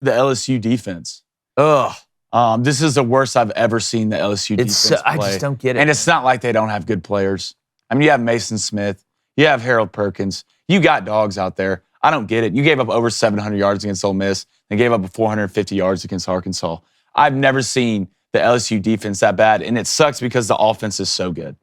The LSU defense. Ugh. This is the worst I've ever seen the LSU defense play. I just don't get it. And it's not like they don't have good players. I mean, you have Mason Smith. You have Harold Perkins. You got dogs out there. I don't get it. You gave up over 700 yards against Ole Miss and gave up 450 yards against Arkansas. I've never seen the LSU defense that bad, and it sucks because the offense is so good.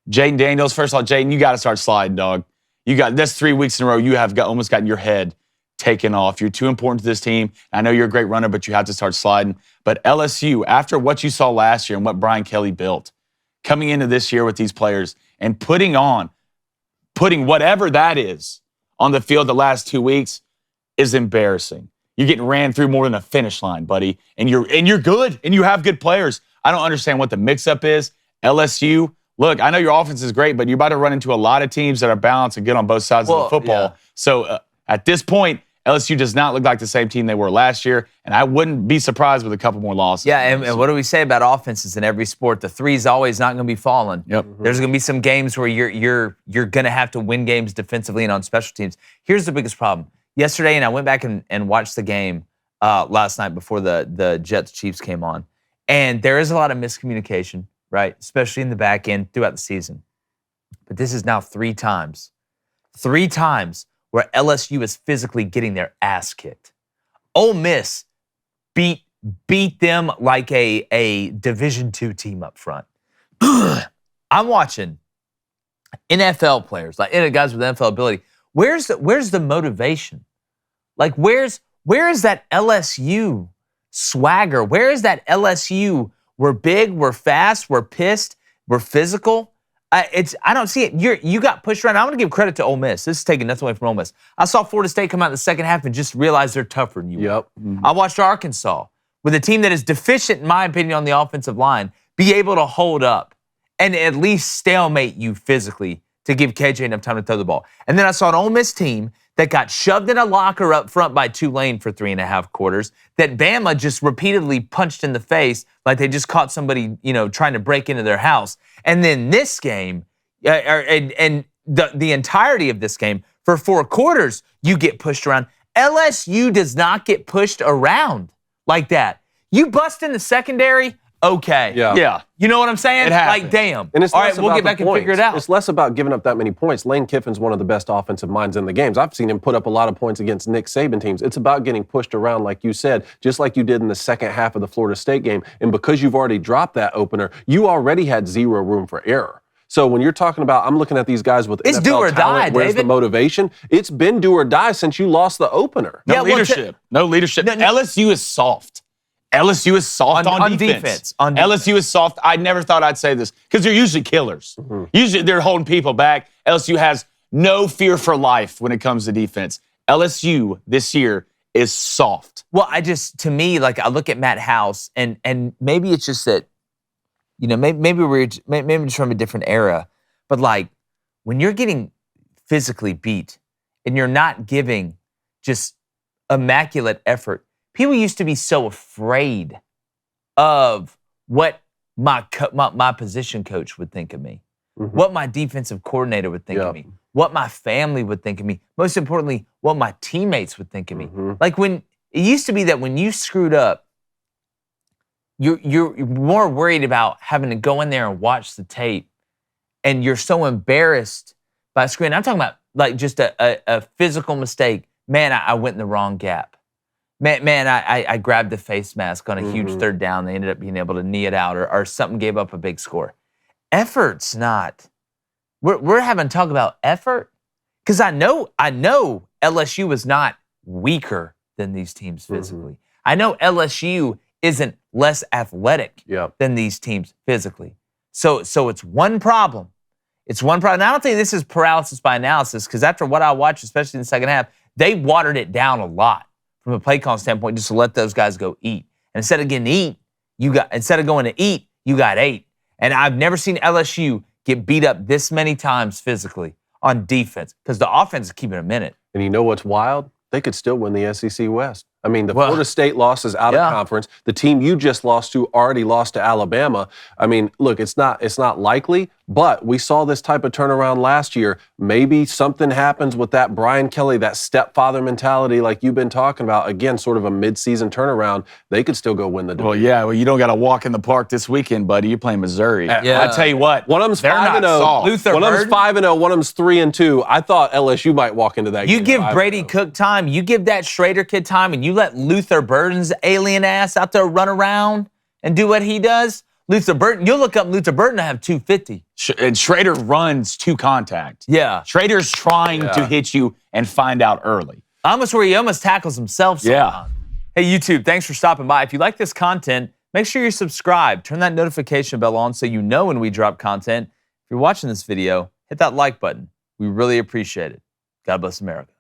Jaden Daniels, first of all, Jaden, you got to start sliding, dog. That's 3 weeks in a row you have almost gotten your head taken off. You're too important to this team. I know you're a great runner, but you have to start sliding. But LSU, after what you saw last year and what Brian Kelly built, coming into this year with these players and putting whatever that is on the field the last 2 weeks is embarrassing. You're getting ran through more than a finish line, buddy. And you're good, and you have good players. I don't understand what the mix-up is. LSU, look, I know your offense is great, but you're about to run into a lot of teams that are balanced and good on both sides of the football. Yeah. So at this point, LSU does not look like the same team they were last year, and I wouldn't be surprised with a couple more losses. Yeah, and what do we say about offenses in every sport? The three's always not going to be falling. Yep. There's going to be some games where you're going to have to win games defensively and on special teams. Here's the biggest problem. Yesterday, and I went back and watched the game last night before the Jets-Chiefs came on, and there is a lot of miscommunication, right, especially in the back end throughout the season. But this is now three times where LSU is physically getting their ass kicked. Ole Miss beat them like a Division II team up front. I'm watching NFL players, like guys with NFL ability. Where's the motivation? Like, where is that LSU swagger? Where is that LSU? We're big, we're fast, we're pissed, we're physical. I don't see it. You got pushed around. I'm going to give credit to Ole Miss. This is taking nothing away from Ole Miss. I saw Florida State come out in the second half and just realize they're tougher than you. Yep. Mm-hmm. I watched Arkansas, with a team that is deficient, in my opinion, on the offensive line, be able to hold up and at least stalemate you physically to give KJ enough time to throw the ball. And then I saw an Ole Miss team that got shoved in a locker up front by Tulane for 3.5 quarters, that Bama just repeatedly punched in the face like they just caught somebody, trying to break into their house. And then this game, and the entirety of this game, for 4 quarters, you get pushed around. LSU does not get pushed around like that. You bust in the secondary, okay. Yeah. You know what I'm saying? It happens. Like, damn. And it's all less right, we'll about get back the and points. figure it out. It's less about giving up that many points. Lane Kiffin's one of the best offensive minds in the games. I've seen him put up a lot of points against Nick Saban teams. It's about getting pushed around, like you said, just like you did in the second half of the Florida State game. And because you've already dropped that opener, you already had zero room for error. So when you're talking about, I'm looking at these guys with it's NFL do or talent, die, where's David? the motivation? It's been do or die since you lost the opener. No leadership. LSU is soft. LSU is soft on defense. LSU is soft. I never thought I'd say this because they're usually killers. Mm-hmm. Usually they're holding people back. LSU has no fear for life when it comes to defense. LSU this year is soft. Well, to me, like, I look at Matt House, and maybe it's just that, maybe we're just from a different era, but like, when you're getting physically beat and you're not giving just immaculate effort, people used to be so afraid of what my position coach would think of me, what my defensive coordinator would think of me, what my family would think of me, most importantly, what my teammates would think of me. Like, when it used to be that when you screwed up, you're more worried about having to go in there and watch the tape, and you're so embarrassed by screwing. I'm talking about like just a physical mistake. Man, I went in the wrong gap. Man, I grabbed the face mask on a huge third down. They ended up being able to knee it out, or something gave up a big score. Effort's not. We're having to talk about effort, because I know LSU is not weaker than these teams physically. I know LSU isn't less athletic than these teams physically. So it's one problem. It's one problem. And I don't think this is paralysis by analysis, because after what I watched, especially in the second half, they watered it down a lot from a play call standpoint, just to let those guys go eat. And instead of going to eat, you got 8. And I've never seen LSU get beat up this many times physically on defense, because the offense is keeping a minute. And you know what's wild? They could still win the SEC West. I mean, the Florida State loss is out of conference. The team you just lost to already lost to Alabama. I mean, look, it's not likely, But we saw this type of turnaround last year. Maybe something happens with that Brian Kelly, that stepfather mentality like you've been talking about. Again, sort of a midseason turnaround. They could still go win the division. Well, yeah. Well, you don't got to walk in the park this weekend, buddy. You're playing Missouri. Yeah. I tell you what. One of them's they're 5-0. not soft. Luther One of them's Burden? 5-0. One of them's 3-2. I thought LSU might walk into that game. You give 5-0. Brady Cook time, you give that Schrader kid time, and you let Luther Burden's alien ass out there run around and do what he does. Luther Burden, you'll look up Luther Burden to have 250. And Schrader runs to contact. Yeah. Schrader's trying to hit you and find out early. Almost where he almost tackles himself sometimes. Hey, YouTube, thanks for stopping by. If you like this content, make sure you're subscribed. Turn that notification bell on so you know when we drop content. If you're watching this video, hit that like button. We really appreciate it. God bless America.